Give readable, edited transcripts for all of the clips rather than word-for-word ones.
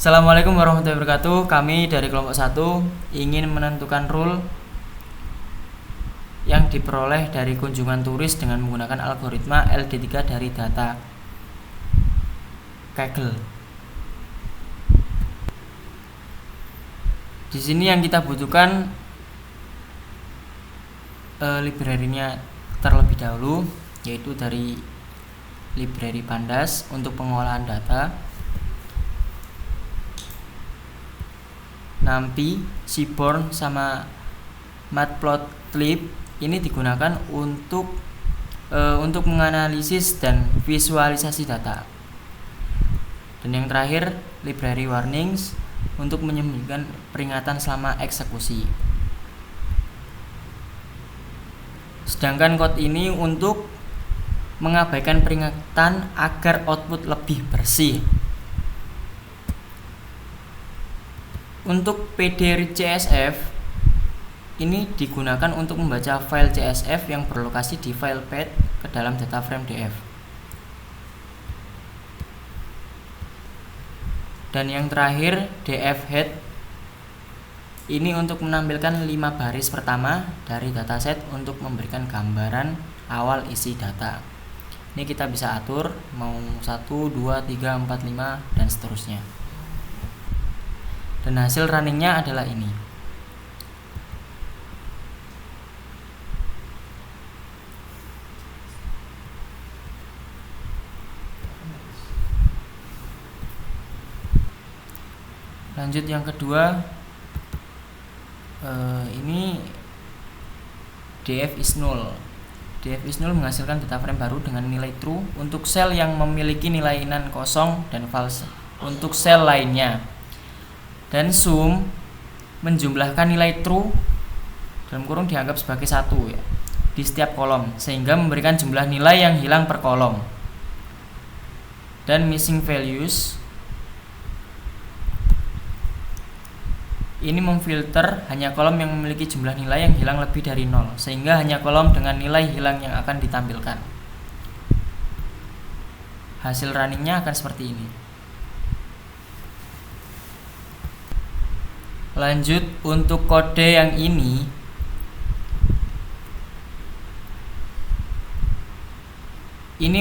Assalamualaikum warahmatullahi wabarakatuh. Kami dari kelompok 1 ingin menentukan rule yang diperoleh dari kunjungan turis dengan menggunakan algoritma LD3 dari data Kaggle. Di sini yang kita butuhkan library-nya terlebih dahulu, yaitu dari library Pandas untuk pengolahan data, NumPy, Seaborn, sama Matplotlib. Ini digunakan untuk menganalisis dan visualisasi data. Dan yang terakhir, library Warnings untuk menyembunyikan peringatan selama eksekusi. Sedangkan code ini untuk mengabaikan peringatan agar output lebih bersih. Untuk PD-read-CSV ini digunakan untuk membaca file CSV yang berlokasi di file path ke dalam data frame DF. Dan yang terakhir, dfHead ini untuk menampilkan 5 baris pertama dari dataset untuk memberikan gambaran awal isi data. Ini kita bisa atur mau 1, 2, 3, 4, 5 dan seterusnya. Dan hasil runningnya adalah ini. Lanjut yang kedua, ini df is null. df is null menghasilkan data frame baru dengan nilai true untuk sel yang memiliki nilai nan kosong dan false untuk sel lainnya. Dan sum menjumlahkan nilai true dalam kurung dianggap sebagai 1 ya, di setiap kolom, sehingga memberikan jumlah nilai yang hilang per kolom. Dan missing values ini memfilter hanya kolom yang memiliki jumlah nilai yang hilang lebih dari 0, sehingga hanya kolom dengan nilai hilang yang akan ditampilkan. Hasil runningnya akan seperti ini. Lanjut untuk kode yang ini,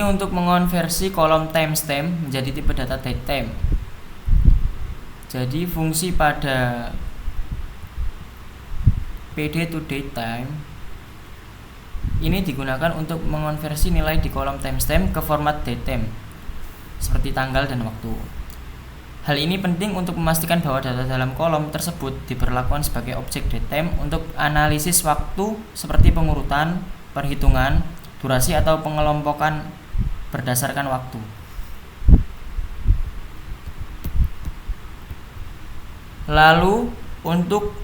untuk mengonversi kolom timestamp menjadi tipe data datetime. Jadi fungsi pada PD to datetime ini digunakan untuk mengonversi nilai di kolom timestamp ke format datetime seperti tanggal dan waktu. Hal ini penting untuk memastikan bahwa data dalam kolom tersebut diperlakukan sebagai objek datetime untuk analisis waktu seperti pengurutan, perhitungan, durasi atau pengelompokan berdasarkan waktu. Lalu untuk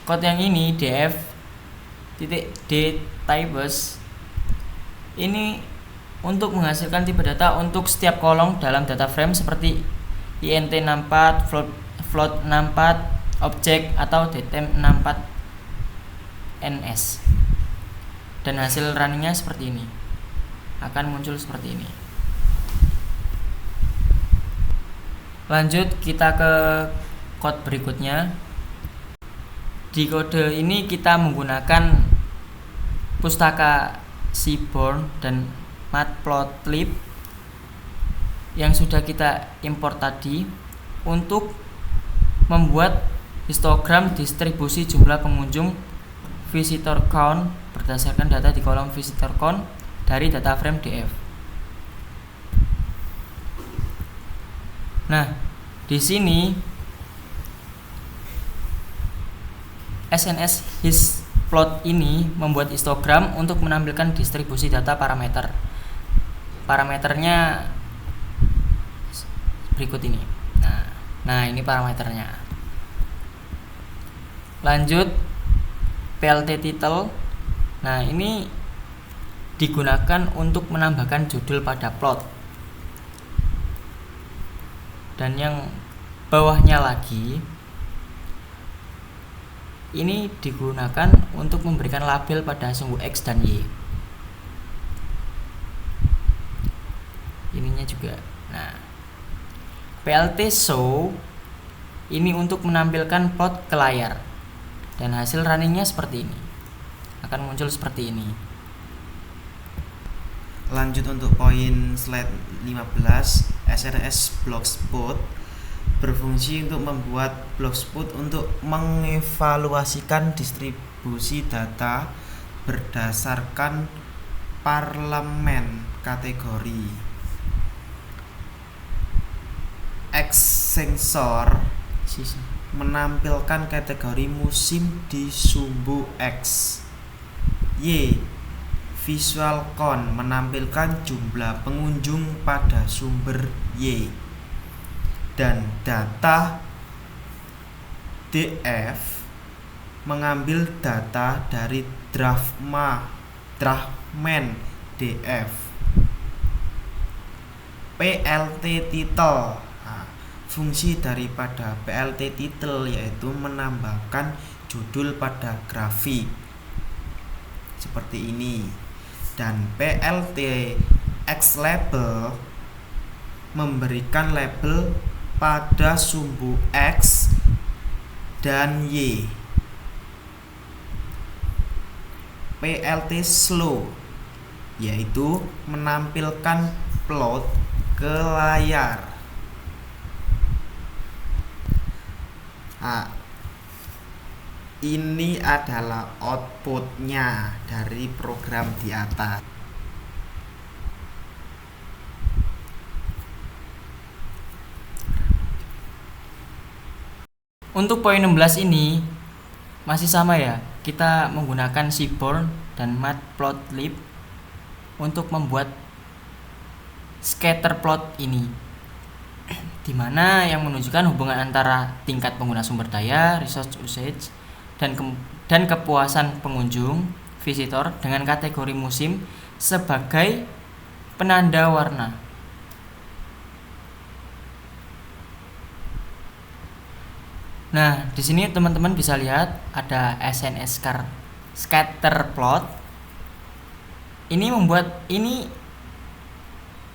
code yang ini df.dtypes ini untuk menghasilkan tipe data untuk setiap kolom dalam data frame seperti int64, float64, objek atau datetime64ns. Dan hasil runningnya seperti ini, akan muncul seperti ini. Lanjut kita ke code berikutnya. Di kode ini kita menggunakan pustaka Seaborn dan Matplotlib yang sudah kita import tadi untuk membuat histogram distribusi jumlah pengunjung visitor count berdasarkan data di kolom visitor count dari data frame DF. Nah, di sini SNS hisplot ini membuat histogram untuk menampilkan distribusi data parameter. Parameternya berikut ini. Nah, ini parameternya. Lanjut PLT title. Nah, ini digunakan untuk menambahkan judul pada plot. Dan yang bawahnya lagi ini digunakan untuk memberikan label pada sumbu X dan Y. Ininya juga. Nah, PLT show ini untuk menampilkan plot ke layar, dan hasil runningnya seperti ini, akan muncul seperti ini. Lanjut untuk poin slide 15, SRS Blogspot berfungsi untuk membuat Blogspot untuk mengevaluasikan distribusi data berdasarkan parlemen kategori. Xsensor menampilkan kategori musim di sumbu X. Y Visualcon menampilkan jumlah pengunjung pada sumber Y, dan data DF mengambil data dari Draftman DF. PLT title, fungsi daripada PLT title yaitu menambahkan judul pada grafik seperti ini. Dan PLT X label memberikan label pada sumbu X dan Y. PLT slow yaitu menampilkan plot ke layar. Ini adalah outputnya dari program di atas. Untuk poin 16 ini masih sama ya, kita menggunakan Seaborn dan Matplotlib untuk membuat scatter plot ini, dimana yang menunjukkan hubungan antara tingkat pengguna sumber daya, resource usage, dan kepuasan pengunjung, visitor, dengan kategori musim sebagai penanda warna. Nah, di sini teman-teman bisa lihat ada SNS scatter plot. Ini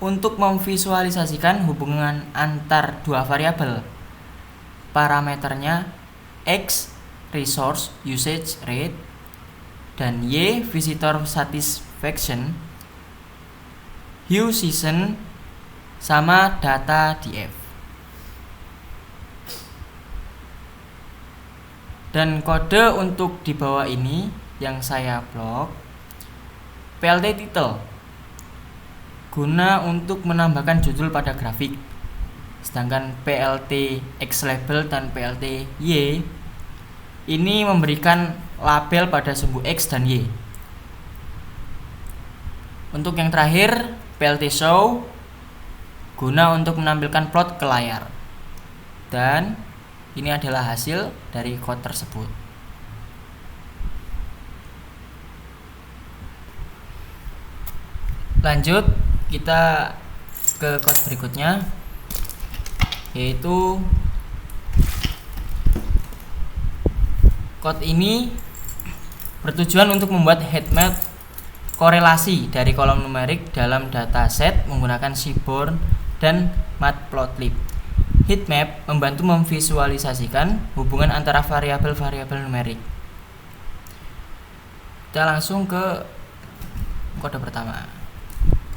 untuk memvisualisasikan hubungan antar dua variabel. Parameternya X resource usage rate dan Y visitor satisfaction, hue season sama data DF. Dan kode untuk di bawah ini yang saya blok, PLT title guna untuk menambahkan judul pada grafik, sedangkan PLT X label dan PLT Y ini memberikan label pada sumbu X dan Y. Untuk yang terakhir, PLT show guna untuk menampilkan plot ke layar, dan ini adalah hasil dari code tersebut. Lanjut, kita ke code berikutnya, yaitu code ini bertujuan untuk membuat heatmap korelasi dari kolom numerik dalam dataset menggunakan Seaborn dan Matplotlib. Heatmap membantu memvisualisasikan hubungan antara variabel-variabel numerik. Kita langsung ke kode pertama.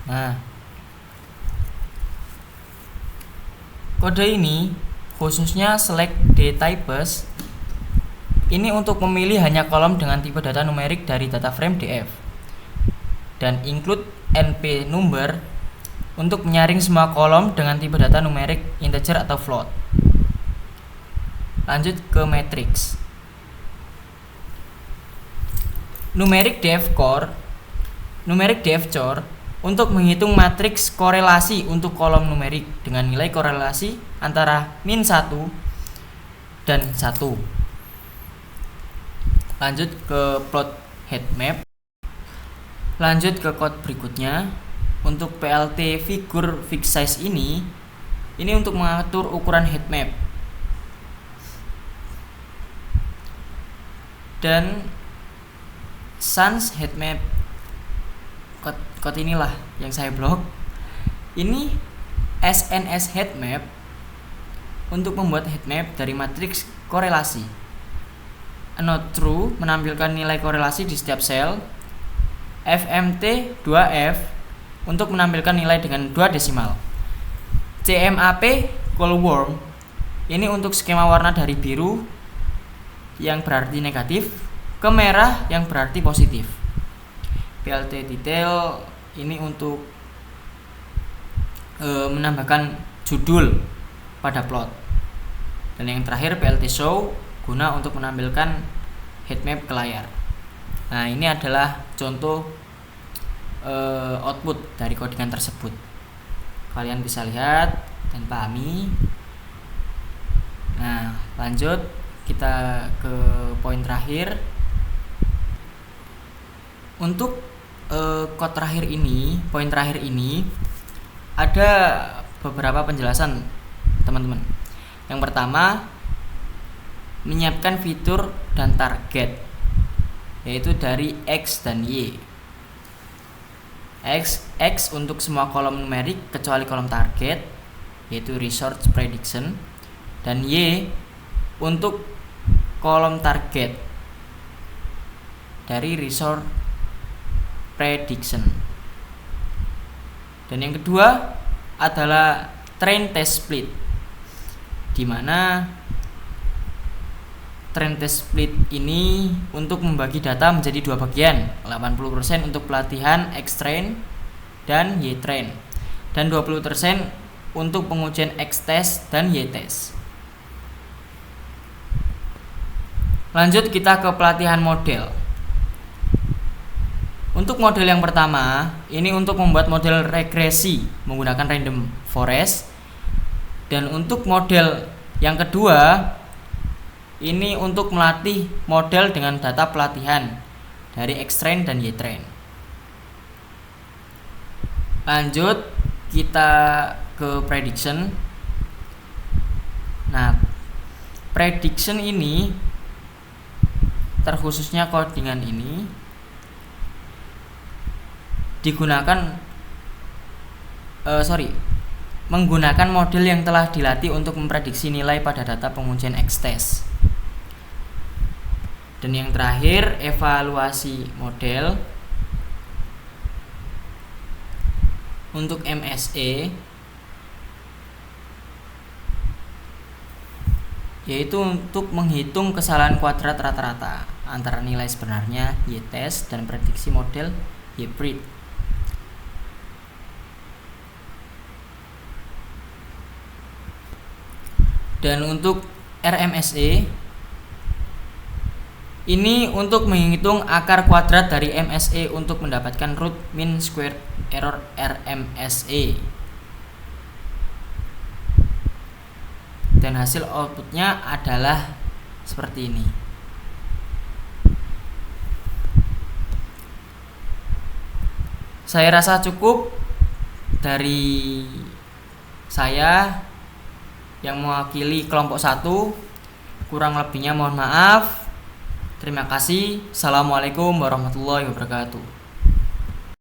Nah, kode ini khususnya select dtypes ini untuk memilih hanya kolom dengan tipe data numerik dari data frame DF, dan include np number untuk menyaring semua kolom dengan tipe data numerik integer atau float. Lanjut ke matrix. Numeric df chore untuk menghitung matriks korelasi untuk kolom numerik dengan nilai korelasi antara min 1 dan 1. Lanjut ke plot heatmap. Lanjut ke code berikutnya. Untuk PLT figure fixed size ini untuk mengatur ukuran heatmap. Dan sans heatmap, code inilah yang saya blok. Ini SNS heatmap untuk membuat heatmap dari matriks korelasi. Not true menampilkan nilai korelasi di setiap sel. FMT2F untuk menampilkan nilai dengan 2 desimal. CMAP Coolworm ini untuk skema warna dari biru yang berarti negatif ke merah yang berarti positif. PLT detail ini untuk menambahkan judul pada plot. Dan yang terakhir PLT show guna untuk menampilkan heatmap ke layar. Nah, ini adalah contoh output dari codingan tersebut. Kalian bisa lihat dan pahami. Nah, lanjut kita ke poin terakhir. Untuk poin terakhir ini ada beberapa penjelasan, teman-teman. Yang pertama, menyiapkan fitur dan target, yaitu dari X dan Y. X untuk semua kolom numerik kecuali kolom target, yaitu resource prediction, dan Y untuk kolom target dari resource prediction. Dan yang kedua adalah train test split, di mana train test split ini untuk membagi data menjadi 2 bagian, 80% untuk pelatihan X-train dan Y-train, dan 20% untuk pengujian X-test dan Y-test. Lanjut kita ke pelatihan model. Untuk model yang pertama, ini untuk membuat model regresi menggunakan random forest. Dan untuk model yang kedua, ini untuk melatih model dengan data pelatihan dari X-train dan Y-train. Lanjut kita ke prediction. Nah, prediction ini terkhususnya codingan ini menggunakan model yang telah dilatih untuk memprediksi nilai pada data pengujian X-test. Dan yang terakhir, evaluasi model. Untuk MSE, yaitu untuk menghitung kesalahan kuadrat rata-rata antara nilai sebenarnya Y-test dan prediksi model Y-pred. Dan untuk RMSE ini untuk menghitung akar kuadrat dari MSE untuk mendapatkan root mean squared error RMSE. Dan hasil outputnya adalah seperti ini. Saya rasa cukup dari saya yang mewakili kelompok 1. Kurang lebihnya mohon maaf. Terima kasih. Assalamualaikum warahmatullahi wabarakatuh.